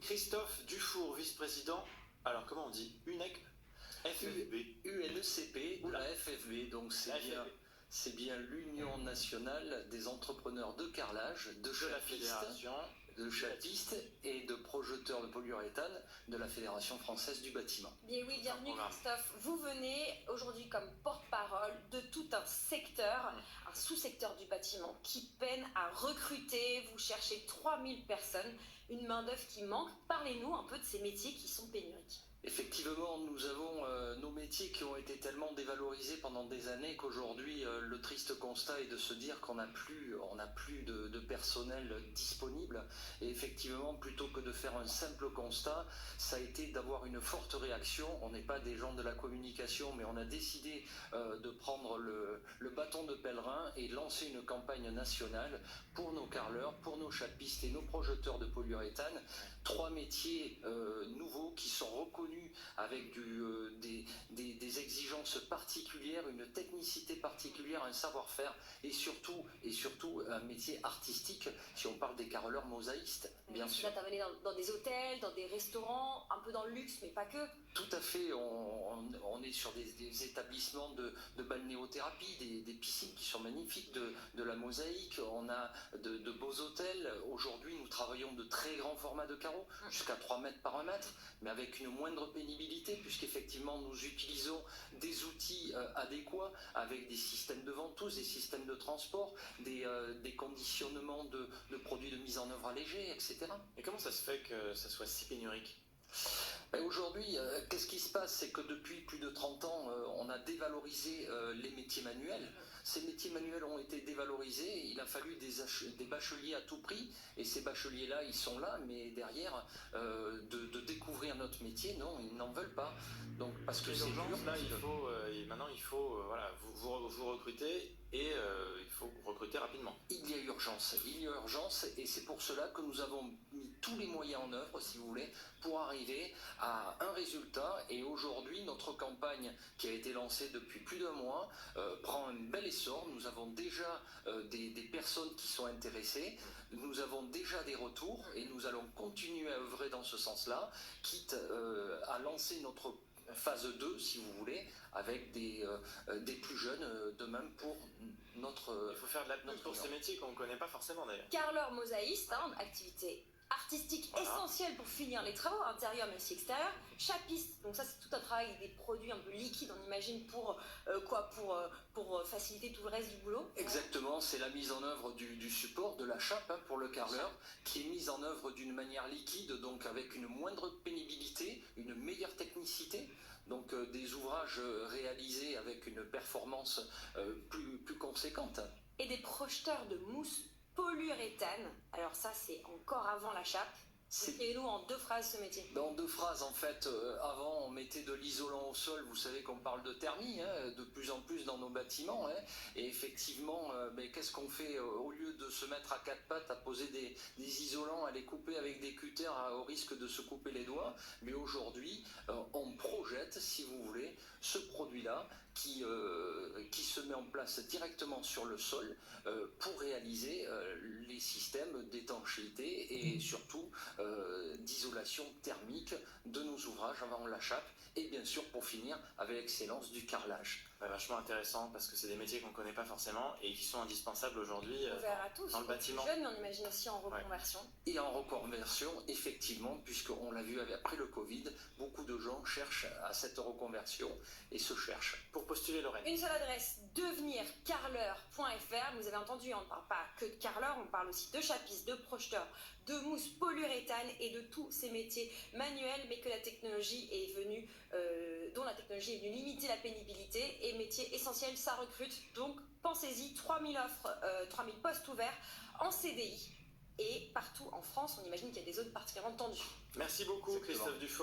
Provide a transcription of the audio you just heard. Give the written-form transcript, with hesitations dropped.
Christophe Dufour, vice-président, alors comment on dit UNECP FFB. UNECP, Oula. la FFB, donc c'est bien l'Union nationale des entrepreneurs de carrelage, de la chapistes, fédération. de chapistes et de projeteurs de polyuréthane de la Fédération française du bâtiment. Bien oui, bienvenue Christophe. Vous venez aujourd'hui comme porte-parole de tout un secteur, un sous-secteur du bâtiment qui peine à recruter. Vous cherchez 3000 personnes, une main-d'œuvre qui manque. Parlez-nous un peu de ces métiers qui sont pénuriques. Effectivement, nous avons nos métiers qui ont été tellement dévalorisés pendant des années qu'aujourd'hui, le triste constat est de se dire qu'on n'a plus de personnel disponible. Et effectivement, plutôt que de faire un simple constat, ça a été d'avoir une forte réaction. On n'est pas des gens de la communication, mais on a décidé de prendre le bâton de pèlerin et lancer une campagne nationale pour nos carreleurs, pour nos chapistes et nos projeteurs de polyuréthane. 3 métiers nouveaux qui sont reconnus avec des exigences particulières, une technicité particulière, un savoir-faire et surtout un métier artistique si on parle des carreleurs mosaïstes, bien sûr. Vous intervenez dans des hôtels, dans des restaurants, un peu dans le luxe, mais pas que. Tout à fait, on est sur des établissements de balnéothérapie, des piscines qui sont magnifiques, de la mosaïque, on a de beaux hôtels. Aujourd'hui, nous travaillons de très grands formats de carreaux, jusqu'à 3 mètres par 1 mètre, mais avec une moindre pénibilité, puisqu'effectivement, nous utilisons des outils adéquats, avec des systèmes de ventouse, des systèmes de transport, des conditionnements de produits de mise en œuvre allégés, etc. Et comment ça se fait que ça soit si pénurique ? Aujourd'hui, qu'est-ce qui se passe? C'est que depuis plus de 30 ans, on a dévalorisé les métiers manuels. Ces métiers manuels ont été dévalorisés, il a fallu des bacheliers à tout prix, et ces bacheliers-là, ils sont là, mais derrière, de découvrir notre métier, non, ils n'en veulent pas. Donc, parce que c'est dur. Là, maintenant, il faut voilà, vous recruter et il faut recruter rapidement. Il y a urgence, et c'est pour cela que nous avons mis tous les moyens en œuvre, si vous voulez, pour arriver à un résultat. Et aujourd'hui, notre campagne qui a été lancée depuis plus d'1 mois prend un bel essor. Nous avons déjà des personnes qui sont intéressées, nous avons déjà des retours et nous allons continuer à œuvrer dans ce sens-là, quitte à lancer notre phase 2, si vous voulez, avec des plus jeunes de même pour notre... Il faut faire de la pub pour ces métiers qu'on ne connaît pas forcément d'ailleurs. Carreleur mosaïste, activité artistique essentielle pour finir les travaux intérieurs mais aussi extérieurs. Chapiste, donc ça c'est tout un travail avec des produits un peu liquides, on imagine pour faciliter tout le reste du boulot. Exactement, c'est la mise en œuvre du support, de la chape pour le carreleur, qui est mise en œuvre d'une manière liquide, donc avec une moindre pénibilité, une meilleure technicité, donc des ouvrages réalisés avec une performance plus conséquente. Et des projeteurs de mousse polyuréthane, alors ça c'est encore avant la chape. Décrivez-nous en 2 phrases ce métier. En 2 phrases, en fait, avant on mettait de l'isolant au sol, vous savez qu'on parle de thermie, de plus en plus dans nos bâtiments, et effectivement, qu'est-ce qu'on fait au lieu de se mettre à 4 pattes à poser des isolants, à les couper avec des cutters au risque de se couper les doigts, mais aujourd'hui on projette, si vous voulez, ce produit-là qui se met en place directement sur le sol pour réaliser les systèmes d'étanchéité et surtout d'isolation thermique de nos ouvrages avant la chape, et bien sûr pour finir avec l'excellence du carrelage. Vachement intéressant parce que c'est des métiers qu'on ne connaît pas forcément et qui sont indispensables aujourd'hui dans le bâtiment. Jeunes, mais on imagine aussi en reconversion. Et en reconversion, effectivement, puisqu'on l'a vu après le Covid, beaucoup de gens cherchent à cette reconversion et se cherchent. Pour postuler, Lorraine. Une seule adresse, devenircarreleur.fr. Vous avez entendu, on ne parle pas que de carreleurs, on parle aussi de chapistes, de projeteurs, de mousse polyuréthane et de tous ces métiers manuels, mais que la technologie est venue, dont la technologie est venue limiter la pénibilité. Et métier essentiel, ça recrute. Donc pensez-y, 3000 offres, 3000 postes ouverts en CDI. Et partout en France, on imagine qu'il y a des zones particulièrement tendues. Merci beaucoup, Christophe Dufour.